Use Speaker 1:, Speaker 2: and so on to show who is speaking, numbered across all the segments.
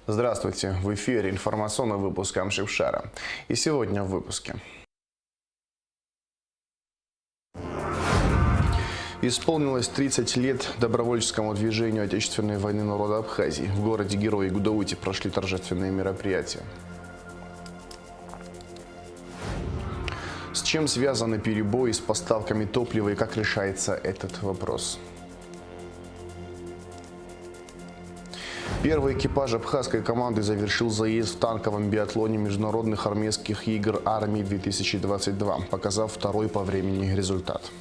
Speaker 1: Здравствуйте! В эфире информационный выпуск Амшившара. И сегодня в выпуске. Исполнилось 30 лет добровольческому движению Отечественной войны народа Абхазии. В городе Герои Гудаути прошли торжественные мероприятия. С чем связаны перебои с поставками топлива и как решается этот вопрос? Первый экипаж абхазской команды завершил заезд в танковом биатлоне международных армейских игр «Армии-2022», показав второй по времени результат.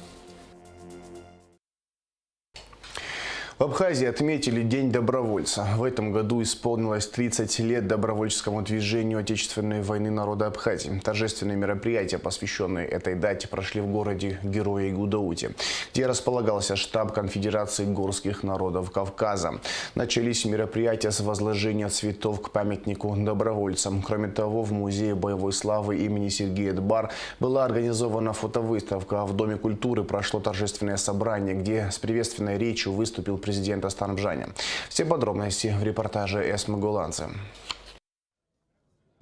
Speaker 1: В Абхазии отметили День добровольца. В этом году исполнилось 30 лет добровольческому движению Отечественной войны народа Абхазии. Торжественные мероприятия, посвященные этой дате, прошли в городе Герои Гудаути, где располагался штаб Конфедерации горских народов Кавказа. Начались мероприятия с возложения цветов к памятнику добровольцам. Кроме того, в Музее боевой славы имени Сергея Дбар была организована фотовыставка, а в Доме культуры прошло торжественное собрание, где с приветственной речью выступил президент Аслан Бжаня. Все подробности в репортаже Эсмы Гуланцы.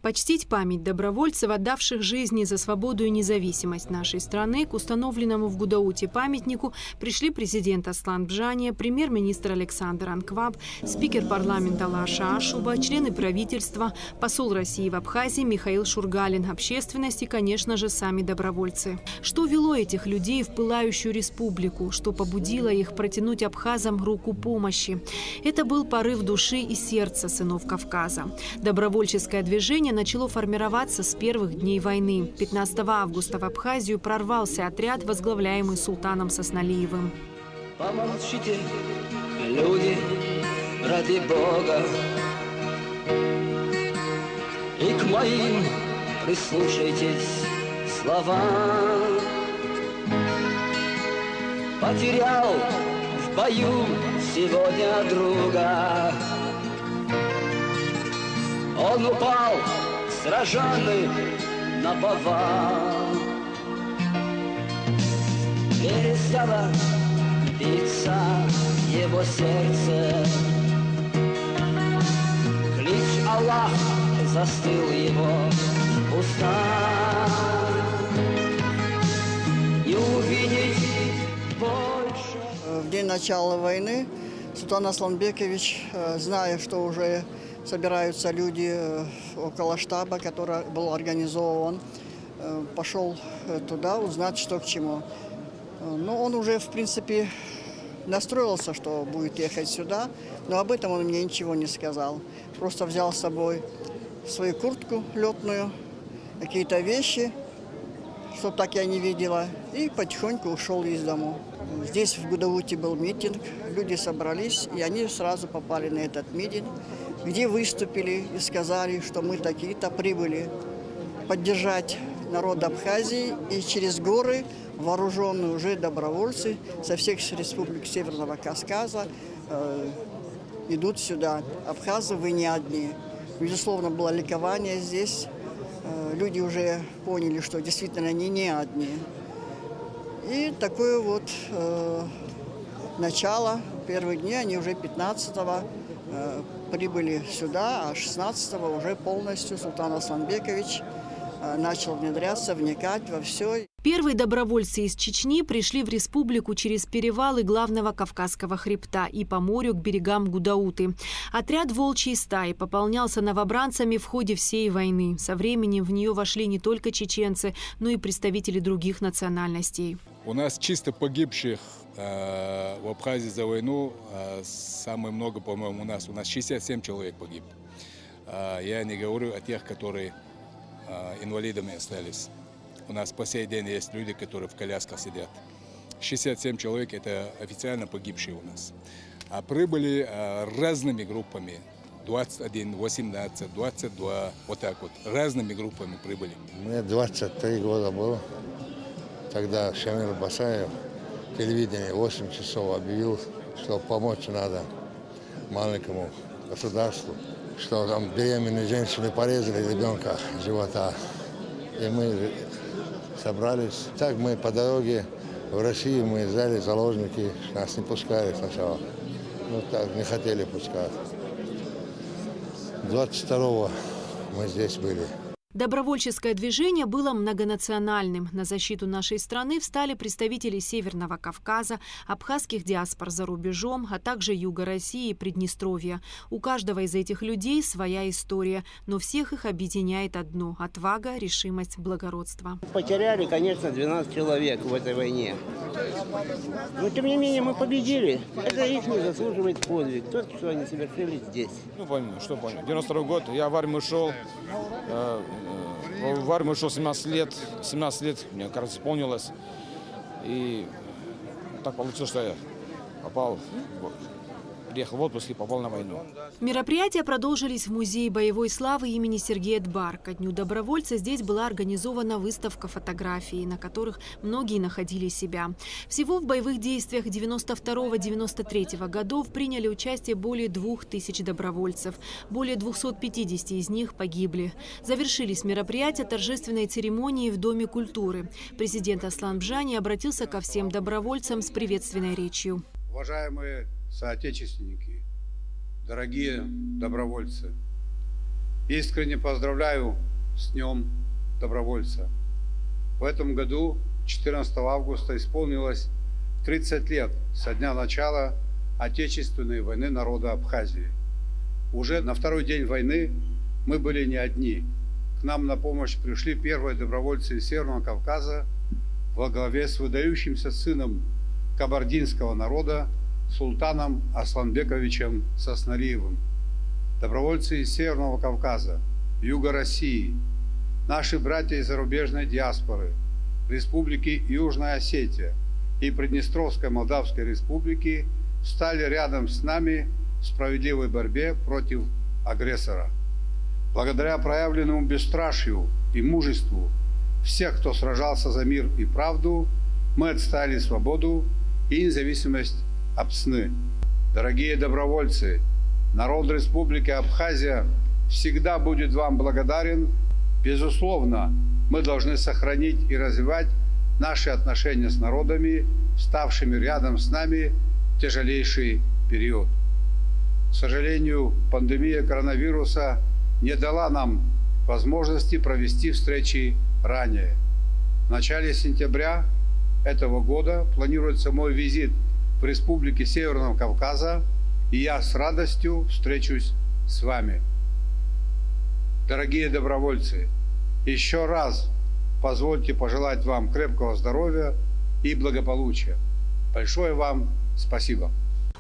Speaker 2: Почтить память добровольцев, отдавших жизни за свободу и независимость нашей страны, к установленному в Гудауте памятнику пришли президент Аслан Бжаня, премьер-министр Александр Анкваб, спикер парламента Лаша Ашуба, члены правительства, посол России в Абхазии Михаил Шургалин, общественность и, конечно же, сами добровольцы. Что вело этих людей в пылающую республику, что побудило их протянуть абхазам руку помощи? Это был порыв души и сердца сынов Кавказа. Добровольческое движение начало формироваться с первых дней войны. 15 августа в Абхазию прорвался отряд, возглавляемый султаном Сосналиевым.
Speaker 3: Помолчите, люди, ради Бога, и к моим прислушайтесь словам. Потерял в бою сегодня друга, он упал, сраженный наповал. Перестало биться его сердце, клич Аллах застыл его уста. И увидеть больше.
Speaker 4: В день начала войны Султан Асланбекович, зная, что уже собираются люди около штаба, который был организован, пошел туда узнать, что к чему. Но он уже, в принципе, настроился, что будет ехать сюда, но об этом он мне ничего не сказал. Просто взял с собой свою куртку летную, какие-то вещи, что так я не видела, и потихоньку ушел из дому. Здесь в Гудауте был митинг, люди собрались, и они сразу попали на этот митинг, где выступили и сказали, что мы такие-то прибыли поддержать народ Абхазии, и через горы вооруженные уже добровольцы со всех республик Северного Кавказа идут сюда. Абхазы, вы не одни. Безусловно, было ликование здесь. Люди уже поняли, что действительно они не одни. И такое вот начало. Первые дни они уже 15-го прибыли сюда, а 16-го уже полностью Султан Асланбекович начал внедряться, вникать во все.
Speaker 2: Первые добровольцы из Чечни пришли в республику через перевалы главного Кавказского хребта и по морю к берегам Гудауты. Отряд «Волчьей стаи» пополнялся новобранцами в ходе всей войны. Со временем в нее вошли не только чеченцы, но и представители других национальностей.
Speaker 5: У нас чисто погибших в Абхазии за войну самое много, по-моему, у нас 67 человек погиб. Я не говорю о тех, которые инвалидами остались. У нас по сей день есть люди, которые в колясках сидят. 67 человек – это официально погибшие у нас. А прибыли разными группами. 21, 18, 22, вот так вот. Разными группами прибыли.
Speaker 6: Мне 23 года было. Тогда Шамиль Басаев, телевидение 8 часов объявил, что помочь надо маленькому государству, что там беременные женщины порезали ребенка живота. И мы собрались. Так мы по дороге в Россию мы взяли заложники, нас не пускали сначала. Ну так, не хотели пускать. 22-го мы здесь были.
Speaker 2: Добровольческое движение было многонациональным. На защиту нашей страны встали представители Северного Кавказа, абхазских диаспор за рубежом, а также Юга России и Приднестровья. У каждого из этих людей своя история, но всех их объединяет одно – отвага, решимость, благородство.
Speaker 7: Потеряли, конечно, 12 человек в этой войне. Но, тем не менее, мы победили. Это их не заслуживает подвиг. То, что они совершили здесь.
Speaker 8: Ну, пойму, что понял. 92-й год, я в армию шел. В армию шел 17 лет, мне, кажется, исполнилось. И так получилось, что я приехал в отпуск и попал на войну.
Speaker 2: Мероприятия продолжились в Музее боевой славы имени Сергея Дбар. Ко Дню добровольца здесь была организована выставка фотографий, на которых многие находили себя. Всего в боевых действиях 92-93 годов приняли участие более 2000 добровольцев. Более 250 из них погибли. Завершились мероприятия торжественной церемонии в Доме культуры. Президент Аслан Бжани обратился ко всем добровольцам с приветственной речью.
Speaker 9: Уважаемые соотечественники, дорогие добровольцы, искренне поздравляю с Днем добровольца. В этом году, 14 августа, исполнилось 30 лет со дня начала Отечественной войны народа Абхазии. Уже на второй день войны мы были не одни. К нам на помощь пришли первые добровольцы из Северного Кавказа во главе с выдающимся сыном кабардинского народа султаном Асланбековичем Соснариевым. Добровольцы из Северного Кавказа, Юга России, наши братья из зарубежной диаспоры, Республики Южная Осетия и Приднестровской Молдавской Республики встали рядом с нами в справедливой борьбе против агрессора. Благодаря проявленному бесстрашию и мужеству всех, кто сражался за мир и правду, мы отстояли свободу и независимость Апсны. Дорогие добровольцы, народ Республики Абхазия всегда будет вам благодарен. Безусловно, мы должны сохранить и развивать наши отношения с народами, вставшими рядом с нами в тяжелейший период. К сожалению, пандемия коронавируса не дала нам возможности провести встречи ранее. В начале сентября этого года планируется мой визит в Республике Северного Кавказа, и я с радостью встречусь с вами. Дорогие добровольцы, еще раз позвольте пожелать вам крепкого здоровья и благополучия. Большое вам спасибо.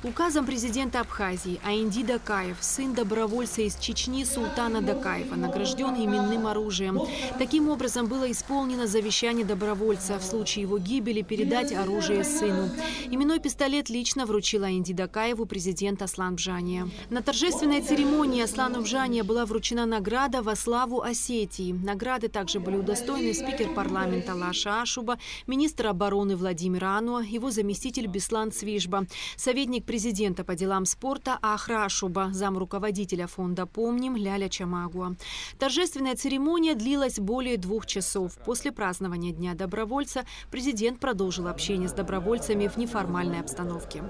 Speaker 2: Указом президента Абхазии Аинди Дакаев, сын добровольца из Чечни Султана Дакаева, награжден именным оружием. Таким образом было исполнено завещание добровольца в случае его гибели передать оружие сыну. Именной пистолет лично вручил Аинди Дакаеву президент Аслан Бжани. На торжественной церемонии Аслану Бжани была вручена награда во славу Осетии. Награды также были удостоены спикер парламента Лаша Ашуба, министр обороны Владимир Ануа, его заместитель Беслан Цвижба, советник президента по делам спорта Ахра Ашуба, замруководителя фонда «Помним» Ляля Чамагуа. Торжественная церемония длилась более 2 часов. После празднования Дня добровольца президент продолжил общение с добровольцами в неформальной обстановке.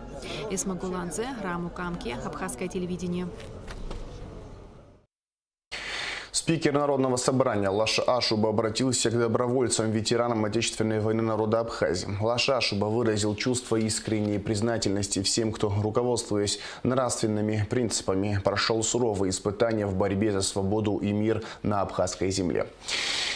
Speaker 2: Эсма Гуланзе, Раму Камки, Абхазское телевидение.
Speaker 1: Спикер Народного собрания Лаша Ашуба обратился к добровольцам, ветеранам Отечественной войны народа Абхазии. Лаша Ашуба выразил чувство искренней признательности всем, кто, руководствуясь нравственными принципами, прошел суровые испытания в борьбе за свободу и мир на абхазской земле.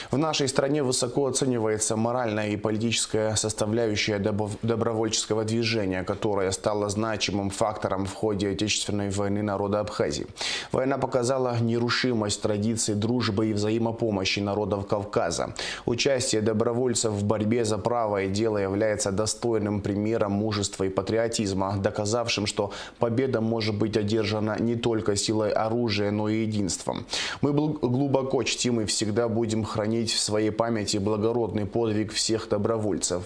Speaker 1: В нашей стране высоко оценивается моральная и политическая составляющая добровольческого движения, которая стала значимым фактором в ходе Отечественной войны народа Абхазии. Война показала нерушимость традиций дружбы и взаимопомощи народов Кавказа. Участие добровольцев в борьбе за правое дело является достойным примером мужества и патриотизма, доказавшим, что победа может быть одержана не только силой оружия, но и единством. Мы глубоко чтим и всегда будем хранить в своей памяти благородный подвиг всех добровольцев,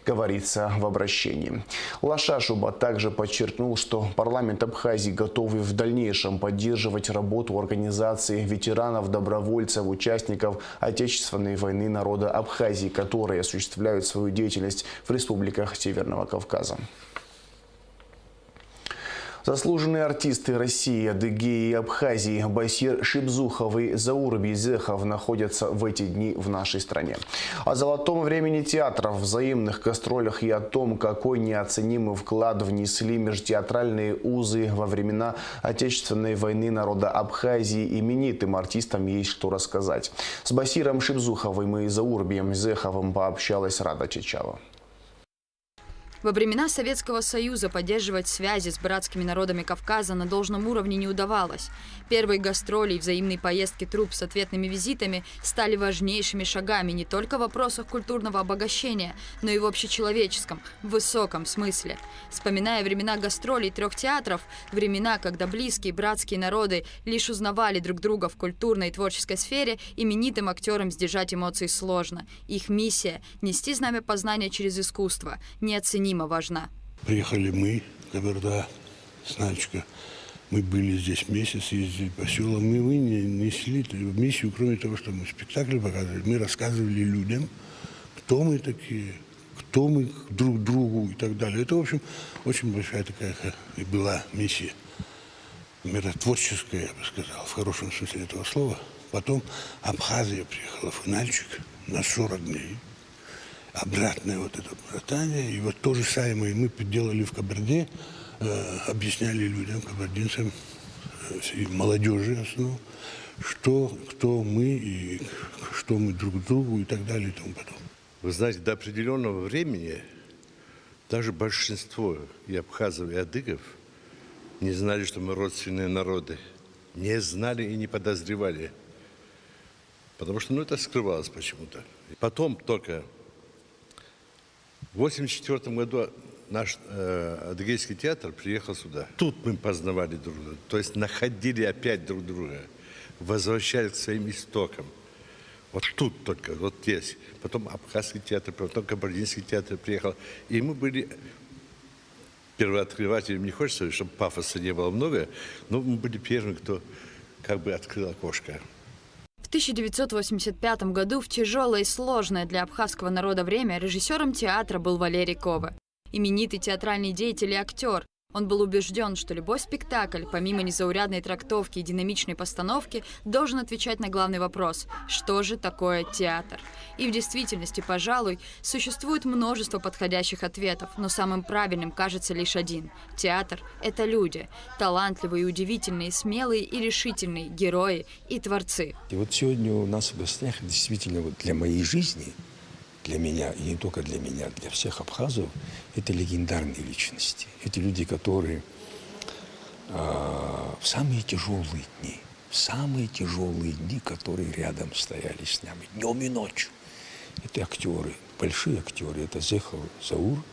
Speaker 1: говорится в обращении. Лаша Ашуба также подчеркнул, что парламент Абхазии готов и в дальнейшем поддерживать работу организации ветеранов-добровольцев, участников Отечественной войны народа Абхазии, которые осуществляют свою деятельность в республиках Северного Кавказа. Заслуженные артисты России, Адыгеи и Абхазии Басир Шибзухов и Заурбий Зехов находятся в эти дни в нашей стране. О золотом времени театров, взаимных гастролях и о том, какой неоценимый вклад внесли межтеатральные узы во времена Отечественной войны народа Абхазии, именитым артистам есть что рассказать. С Басиром Шибзуховым и Заурбием Зеховым пообщалась Рада Чичава.
Speaker 10: Во времена Советского Союза поддерживать связи с братскими народами Кавказа на должном уровне не удавалось. Первые гастроли и взаимные поездки труп с ответными визитами стали важнейшими шагами не только в вопросах культурного обогащения, но и в общечеловеческом, высоком смысле. Вспоминая времена гастролей 3 театров, времена, когда близкие братские народы лишь узнавали друг друга в культурной и творческой сфере, именитым актерам сдержать эмоции сложно. Их миссия – нести знамя познания через искусство, неоценимо важна.
Speaker 11: Приехали мы, Каберда, с Нальчика. Мы были здесь месяц, ездили по селам. Мы несли миссию, кроме того, что мы спектакль показывали. Мы рассказывали людям, кто мы такие, кто мы друг другу и так далее. Это, в общем, очень большая такая была миссия. Миротворческая, я бы сказал, в хорошем смысле этого слова. Потом Абхазия приехала в Нальчик на 40 дней. Обратное вот это братание. И вот то же самое мы делали в Кабарде, объясняли людям, кабардинцам и молодежи в основном, кто мы и что мы друг другу и так далее и тому подобное.
Speaker 12: Вы знаете, до определенного времени даже большинство и абхазов, и адыгов не знали, что мы родственные народы. Не знали и не подозревали. Потому что, это скрывалось почему-то. Потом только в 1984 году наш Адыгейский театр приехал сюда. Тут мы познавали друг друга, то есть находили опять друг друга, возвращались к своим истокам. Вот тут только, вот здесь. Потом Абхазский театр, потом Кабардинский театр приехал. И мы были первооткрывателями, не хочется, чтобы пафоса не было много, но мы были первыми, кто как бы открыл окошко.
Speaker 10: В 1985 году в тяжелое и сложное для абхазского народа время режиссером театра был Валерий Ковы. Именитый театральный деятель и актер. Он был убежден, что любой спектакль, помимо незаурядной трактовки и динамичной постановки, должен отвечать на главный вопрос – что же такое театр? И в действительности, пожалуй, существует множество подходящих ответов, но самым правильным кажется лишь один – театр – это люди, талантливые, удивительные, смелые и решительные герои и творцы.
Speaker 13: И вот сегодня у нас в гостях действительно вот для моей жизни, для меня, и не только для меня, для всех абхазов, это легендарные личности. Эти люди, которые в самые тяжелые дни, которые рядом стояли с нами, днем и ночью. Это актеры, большие актеры. Это Зехов Заур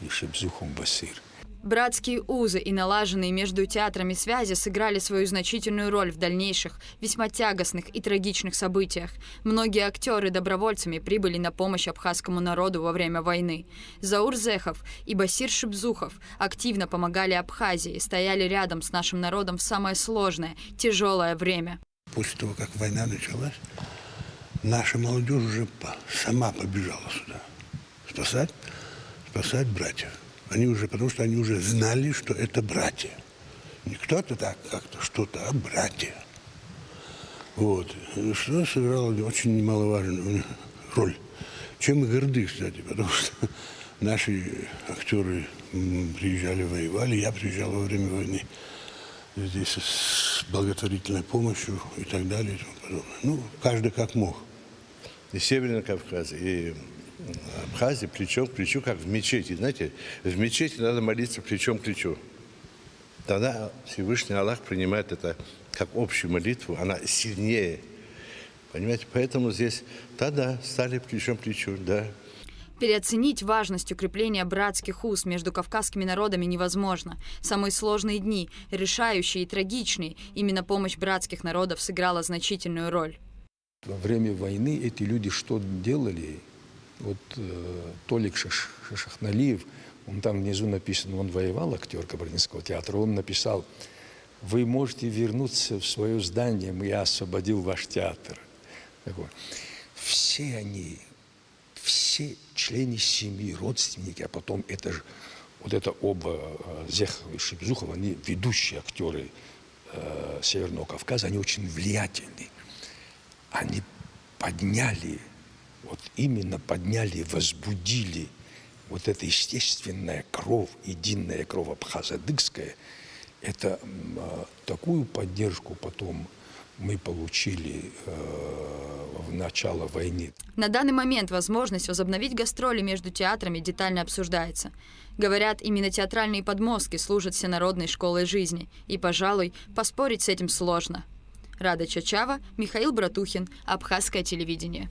Speaker 13: и Шибзухов Басир.
Speaker 10: Братские узы и налаженные между театрами связи сыграли свою значительную роль в дальнейших, весьма тягостных и трагичных событиях. Многие актеры добровольцами прибыли на помощь абхазскому народу во время войны. Заур Зехов и Басир Шибзухов активно помогали Абхазии, стояли рядом с нашим народом в самое сложное, тяжелое время.
Speaker 11: После того, как война началась, наша молодежь уже сама побежала сюда спасать братьев. Потому что они уже знали, что это братья. Не кто-то так как-то что-то, а братья. Вот. Что сыграло очень немаловажную роль. Чем мы горды, кстати, потому что наши актеры приезжали, воевали. Я приезжал во время войны здесь с благотворительной помощью и так далее и тому подобное. Каждый как мог.
Speaker 12: И Северный Кавказ, и Абхазия плечом к плечу, как в мечети. Знаете, в мечети надо молиться плечом к плечу. Тогда Всевышний Аллах принимает это как общую молитву, она сильнее. Понимаете, поэтому здесь тогда стали плечом к плечу, да.
Speaker 10: Переоценить важность укрепления братских уз между кавказскими народами невозможно. Самые сложные дни, решающие и трагичные, именно помощь братских народов сыграла значительную роль.
Speaker 13: Во время войны эти люди что делали? Вот Толик Шахналиев, он там внизу написан, он воевал, актер Кабардинского театра, он написал: «Вы можете вернуться в свое здание, я освободил ваш театр». Все они, все члены семьи, родственники, а потом это же вот это оба, Зехов и Шипзухов, они ведущие актеры Северного Кавказа, они очень влиятельны. Они подняли, вот именно подняли, возбудили вот эта естественная кровь, единая кровь абхазо-адыгская. Это такую поддержку потом мы получили в начало войны.
Speaker 10: На данный момент возможность возобновить гастроли между театрами детально обсуждается. Говорят, именно театральные подмостки служат всенародной школой жизни. И, пожалуй, поспорить с этим сложно. Рада Чачава, Михаил Братухин, Абхазское телевидение.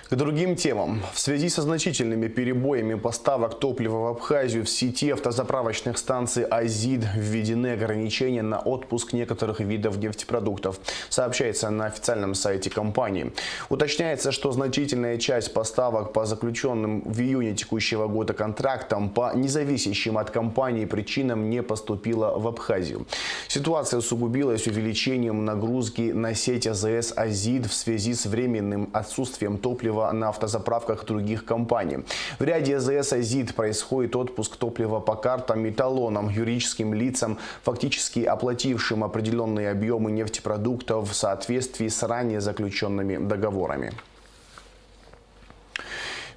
Speaker 1: К другим темам. В связи со значительными перебоями поставок топлива в Абхазию в сети автозаправочных станций «Азид» введены ограничения на отпуск некоторых видов нефтепродуктов, сообщается на официальном сайте компании. Уточняется, что значительная часть поставок по заключенным в июне текущего года контрактам по независящим от компании причинам не поступила в Абхазию. Ситуация усугубилась увеличением нагрузки на сеть АЗС «Азид» в связи с временным отсутствием топлива на автозаправках других компаний. В ряде АЗС «Азид» происходит отпуск топлива по картам и талонам юридическим лицам, фактически оплатившим определенные объемы нефтепродуктов в соответствии с ранее заключенными договорами.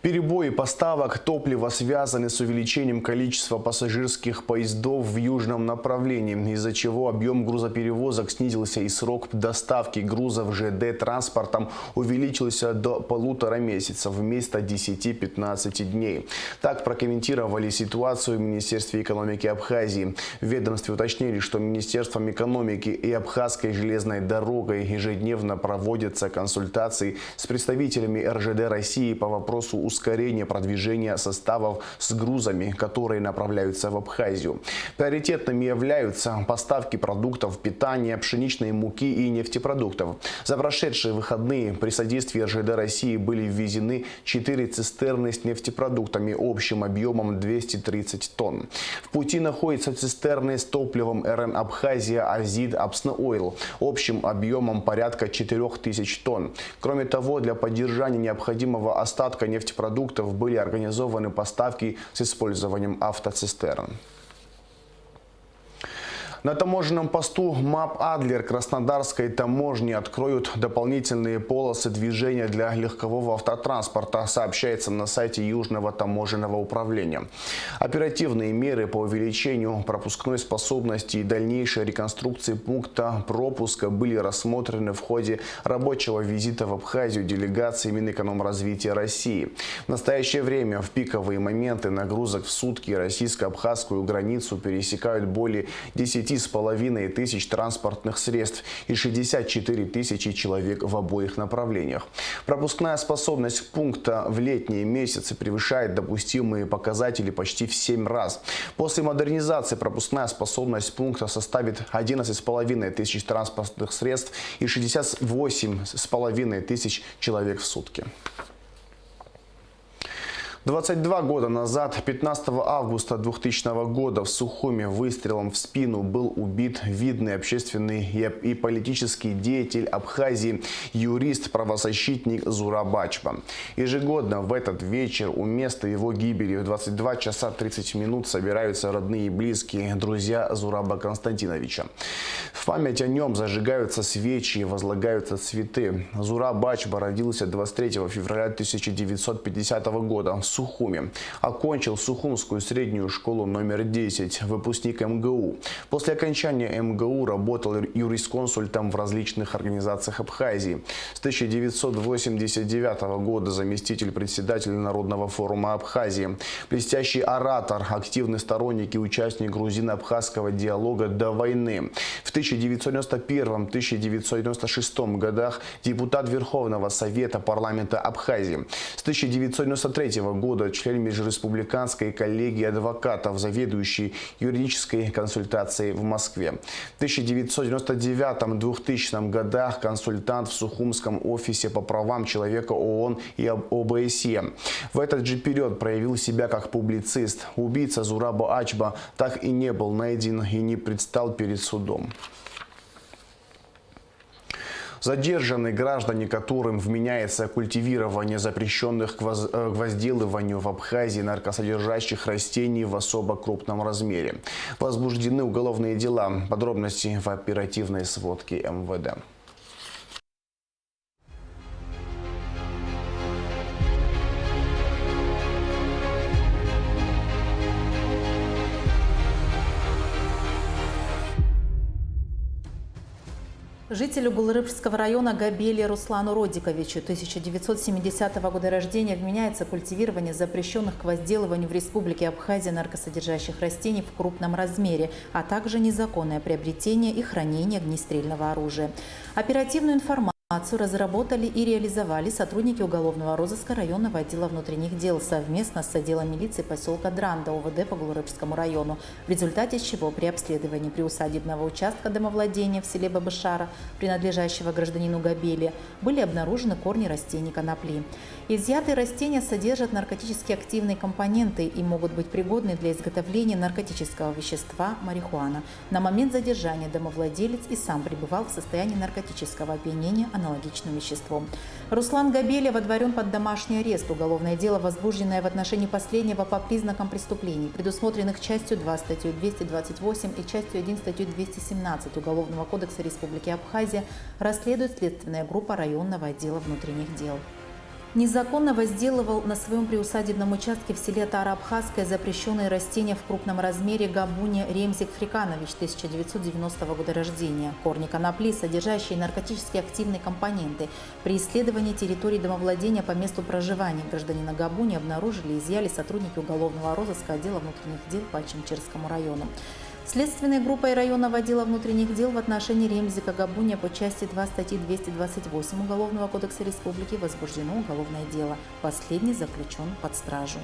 Speaker 1: Перебои поставок топлива связаны с увеличением количества пассажирских поездов в южном направлении, из-за чего объем грузоперевозок снизился и срок доставки грузов ЖД транспортом увеличился до 1,5 месяца вместо 10-15 дней. Так прокомментировали ситуацию в Министерстве экономики Абхазии. В ведомстве уточнили, что Министерством экономики и Абхазской железной дорогой ежедневно проводятся консультации с представителями РЖД России по вопросу ускорения продвижения составов с грузами, которые направляются в Абхазию. Приоритетными являются поставки продуктов питания, пшеничной муки и нефтепродуктов. За прошедшие выходные при содействии РЖД России были ввезены 4 цистерны с нефтепродуктами общим объемом 230 тонн. В пути находятся цистерны с топливом РН Абхазия «Азид Апсна-Ойл» общим объемом порядка 4000 тонн. Кроме того, для поддержания необходимого остатка нефтепродуктов были организованы поставки с использованием автоцистерн. На таможенном посту МАП «Адлер» Краснодарской таможни откроют дополнительные полосы движения для легкового автотранспорта, сообщается на сайте Южного таможенного управления. Оперативные меры по увеличению пропускной способности и дальнейшей реконструкции пункта пропуска были рассмотрены в ходе рабочего визита в Абхазию делегации Минэкономразвития России. В настоящее время в пиковые моменты нагрузок в сутки российско-абхазскую границу пересекают более 10,5 тысяч транспортных средств и 64 тысячи человек в обоих направлениях. Пропускная способность пункта в летние месяцы превышает допустимые показатели почти в 7 раз. После модернизации пропускная способность пункта составит 11,5 тысяч транспортных средств и 68,5 тысяч человек в сутки. 22 года назад, 15 августа 2000 года, в Сухуми выстрелом в спину был убит видный общественный и политический деятель Абхазии, юрист, правозащитник Зураб Ачба. Ежегодно в этот вечер у места его гибели в 22 часа 30 минут собираются родные и близкие, друзья Зураба Константиновича. В память о нем зажигаются свечи и возлагаются цветы. Зураб Ачба родился 23 февраля 1950 года в Сухуми. Окончил Сухумскую среднюю школу номер 10, выпускник МГУ. После окончания МГУ работал юрисконсультом в различных организациях Абхазии. С 1989 года заместитель председателя Народного форума Абхазии. Блестящий оратор, активный сторонник и участник грузино-абхазского диалога до войны. В 1991-1996 годах депутат Верховного Совета парламента Абхазии. С 1993 года член Межреспубликанской коллегии адвокатов, заведующий юридической консультацией в Москве. В 1999-2000 годах консультант в Сухумском офисе по правам человека ООН и ОБСЕ. В этот же период проявил себя как публицист. Убийца Зураба Ачба так и не был найден и не предстал перед судом. Задержаны граждане, которым вменяется культивирование запрещенных к возделыванию в Абхазии наркосодержащих растений в особо крупном размере. Возбуждены уголовные дела. Подробности в оперативной сводке МВД.
Speaker 14: Жителю Гулрыбского района Габели Руслану Родиковичу 1970 года рождения вменяется культивирование запрещенных к возделыванию в Республике Абхазия наркосодержащих растений в крупном размере, а также незаконное приобретение и хранение огнестрельного оружия. Оперативную информацию разработали и реализовали сотрудники уголовного розыска районного отдела внутренних дел совместно с отделом милиции поселка Дранда УВД по Гулрыбскому району, в результате чего при обследовании приусадебного участка домовладения в селе Бабышара, принадлежащего гражданину Габели, были обнаружены корни растений конопли. Изъятые растения содержат наркотически активные компоненты и могут быть пригодны для изготовления наркотического вещества марихуана. На момент задержания домовладелец и сам пребывал в состоянии наркотического опьянения аналогичным веществом. Руслан Габели водворен под домашний арест. Уголовное дело, возбужденное в отношении последнего по признакам преступлений, предусмотренных частью 2 статьей 228 и частью 1 статьей 217 Уголовного кодекса Республики Абхазия, расследует следственная группа районного отдела внутренних дел. Незаконно возделывал на своем приусадебном участке в селе Тара-Абхазское запрещенные растения в крупном размере Габуня Ремзик Фриканович 1990 года рождения. Корни конопли, содержащие наркотически активные компоненты. При исследовании территории домовладения по месту проживания гражданина Габуни обнаружили и изъяли сотрудники уголовного розыска отдела внутренних дел по Ачимчирскому району. Следственной группой районного отдела внутренних дел в отношении Ремзика Габуня по части 2 статьи 228 Уголовного кодекса Республики возбуждено уголовное дело. Последний заключен под стражу.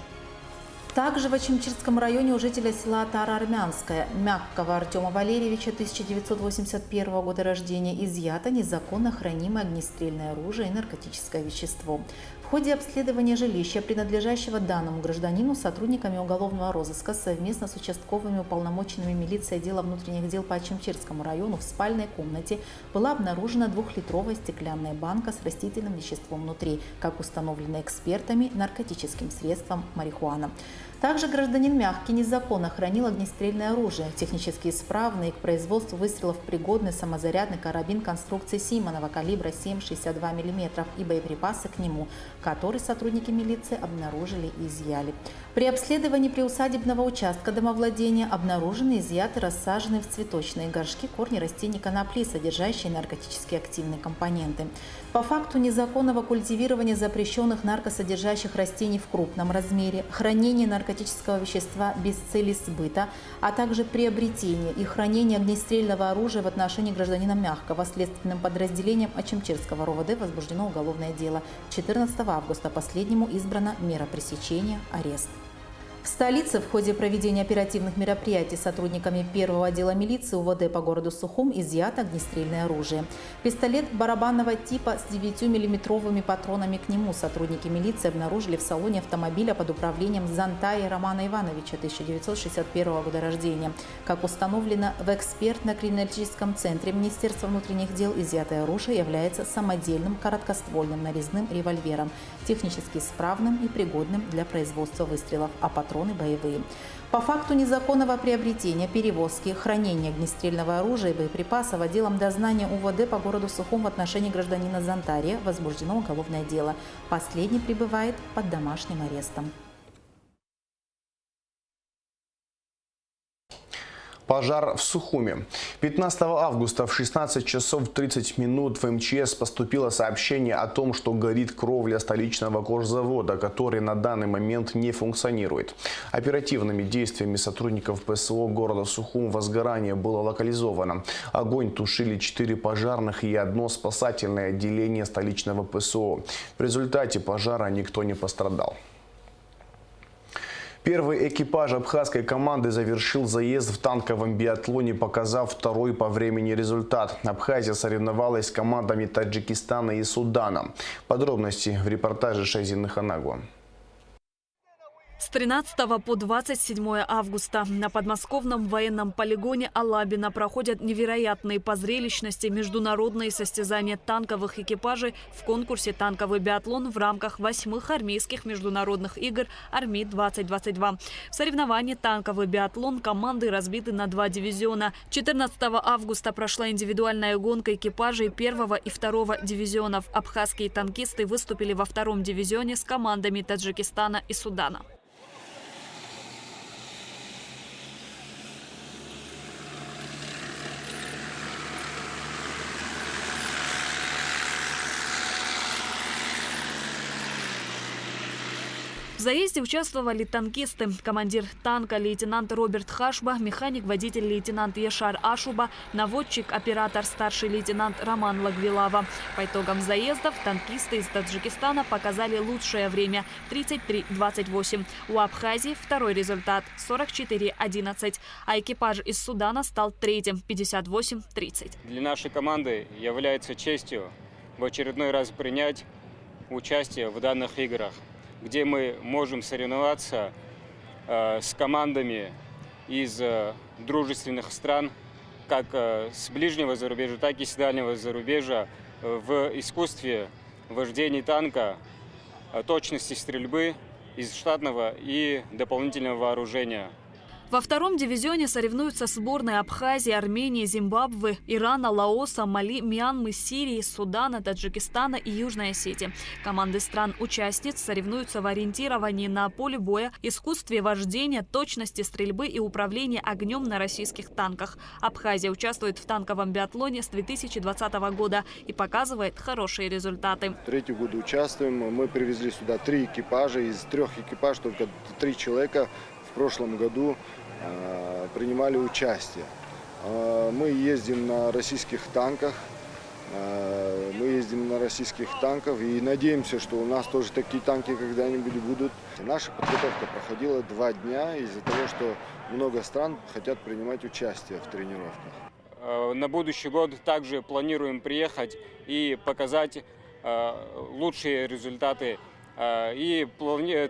Speaker 14: Также в Ачимчирском районе у жителя села Тара-Армянское Мягкого Артема Валерьевича 1981 года рождения изъято незаконно хранимое огнестрельное оружие и наркотическое вещество. В ходе обследования жилища, принадлежащего данному гражданину, сотрудниками уголовного розыска совместно с участковыми уполномоченными милиции отдела внутренних дел по Ачимчирскому району в спальной комнате была обнаружена 2-литровая стеклянная банка с растительным веществом внутри, как установлено экспертами, наркотическим средством марихуана. Также гражданин Мягкий незаконно хранил огнестрельное оружие, технически исправный и к производству выстрелов пригодный самозарядный карабин конструкции Симонова калибра 7,62 мм и боеприпасы к нему, который сотрудники милиции обнаружили и изъяли. При обследовании приусадебного участка домовладения обнаружены, изъяты, рассаженные в цветочные горшки корни растений конопли, содержащие наркотически активные компоненты. По факту незаконного культивирования запрещенных наркосодержащих растений в крупном размере, хранения наркотического вещества без цели сбыта, а также приобретения и хранения огнестрельного оружия в отношении гражданина Мягкого следственным подразделением Ачимчирского РОВД возбуждено уголовное дело. 14 августа последнему избрана мера пресечения – арест. В столице в ходе проведения оперативных мероприятий сотрудниками первого отдела милиции УВД по городу Сухум изъято огнестрельное оружие. Пистолет барабанного типа с 9-миллиметровыми патронами к нему сотрудники милиции обнаружили в салоне автомобиля под управлением Зантаи Романа Ивановича 1961 года рождения. Как установлено в экспертно-криминалистическом центре Министерства внутренних дел, изъятое оружие является самодельным короткоствольным нарезным револьвером, технически исправным и пригодным для производства выстрелов, а патроны боевые. По факту незаконного приобретения, перевозки, хранения огнестрельного оружия и боеприпасов отделом дознания УВД по городу Сухум в отношении гражданина Зантария возбуждено уголовное дело. Последний пребывает под домашним арестом.
Speaker 1: Пожар в Сухуме. 15 августа в 16 часов 30 минут в МЧС поступило сообщение о том, что горит кровля столичного кожзавода, который на данный момент не функционирует. Оперативными действиями сотрудников ПСО города Сухум возгорание было локализовано. Огонь тушили 4 пожарных и 1 спасательное отделение столичного ПСО. В результате пожара никто не пострадал. Первый экипаж абхазской команды завершил заезд в танковом биатлоне, показав второй по времени результат. Абхазия соревновалась с командами Таджикистана и Судана. Подробности в репортаже Шайзины Ханагу.
Speaker 15: С 13 по 27 августа на подмосковном военном полигоне Алабино проходят невероятные по зрелищности международные состязания танковых экипажей в конкурсе «Танковый биатлон» в рамках 8-х армейских международных игр «Арми-2022». В соревновании «Танковый биатлон» команды разбиты на 2 дивизиона. 14 августа прошла индивидуальная гонка экипажей 1 и 2 дивизионов. Абхазские танкисты выступили во 2-м дивизионе с командами Таджикистана и Судана. В заезде участвовали танкисты, командир танка лейтенант Роберт Хашба, механик-водитель лейтенант Яшар Ашуба, наводчик-оператор старший лейтенант Роман Лагвилава. По итогам заездов танкисты из Таджикистана показали лучшее время – 33:28. У Абхазии второй результат – 44:11. А экипаж из Судана стал третьим – 58:30.
Speaker 16: Для нашей команды является честью в очередной раз принять участие в данных играх, где мы можем соревноваться с командами из дружественных стран, как с ближнего зарубежья, так и с дальнего зарубежья, в искусстве вождения танка, точности стрельбы из штатного и дополнительного вооружения.
Speaker 15: Во 2-м дивизионе соревнуются сборные Абхазии, Армении, Зимбабве, Ирана, Лаоса, Мали, Мьянмы, Сирии, Судана, Таджикистана и Южной Осетии. Команды стран-участниц соревнуются в ориентировании на поле боя, искусстве вождения, точности стрельбы и управления огнем на российских танках. Абхазия участвует в танковом биатлоне с 2020 года и показывает хорошие результаты.
Speaker 17: 3-й год участвуем. Мы привезли сюда 3 экипажа. Из 3 экипажей только 3 человека в прошлом году принимали участие. Мы ездим на российских танках, и надеемся, что у нас тоже такие танки когда-нибудь будут. Наша подготовка проходила 2 дня из-за того, что много стран хотят принимать участие в тренировках.
Speaker 16: На будущий год также планируем приехать и показать лучшие результаты. И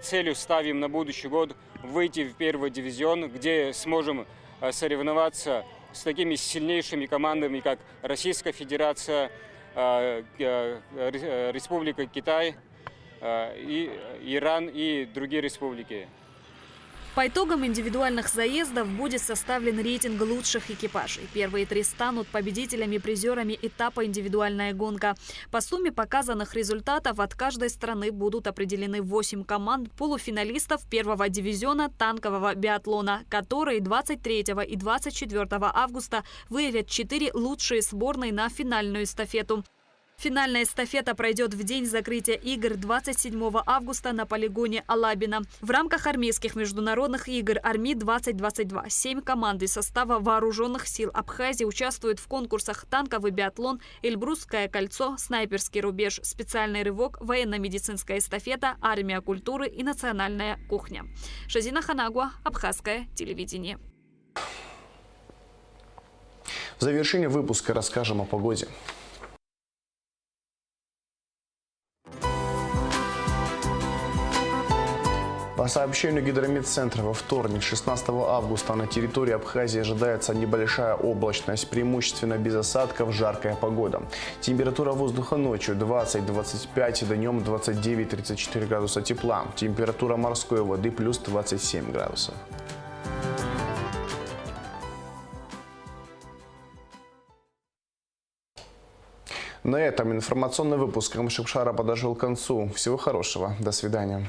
Speaker 16: целью ставим на будущий год выйти в 1-й дивизион, где сможем соревноваться с такими сильнейшими командами, как Российская Федерация, Республика Китай, Иран и другие республики.
Speaker 15: По итогам индивидуальных заездов будет составлен рейтинг лучших экипажей. Первые 3 станут победителями-призерами этапа «Индивидуальная гонка». По сумме показанных результатов от каждой страны будут определены 8 команд полуфиналистов 1-го дивизиона танкового биатлона, которые 23 и 24 августа выявят 4 лучшие сборные на финальную эстафету. Финальная эстафета пройдет в день закрытия игр 27 августа на полигоне Алабино. В рамках армейских международных игр Арми-2022 7 команд из состава вооруженных сил Абхазии участвуют в конкурсах «Танковый биатлон», «Эльбрусское кольцо», «Снайперский рубеж», «Специальный рывок», «Военно-медицинская эстафета», «Армия культуры» и «Национальная кухня». Шазина Ханагуа, Абхазское телевидение.
Speaker 1: В завершение выпуска расскажем о погоде. По сообщению Гидрометцентра, во вторник, 16 августа, на территории Абхазии ожидается небольшая облачность, преимущественно без осадков, жаркая погода. Температура воздуха ночью 20-25, днем 29-34 градуса тепла. Температура морской воды плюс 27 градусов. На этом информационный выпуск Камшипшара подошел к концу. Всего хорошего. До свидания.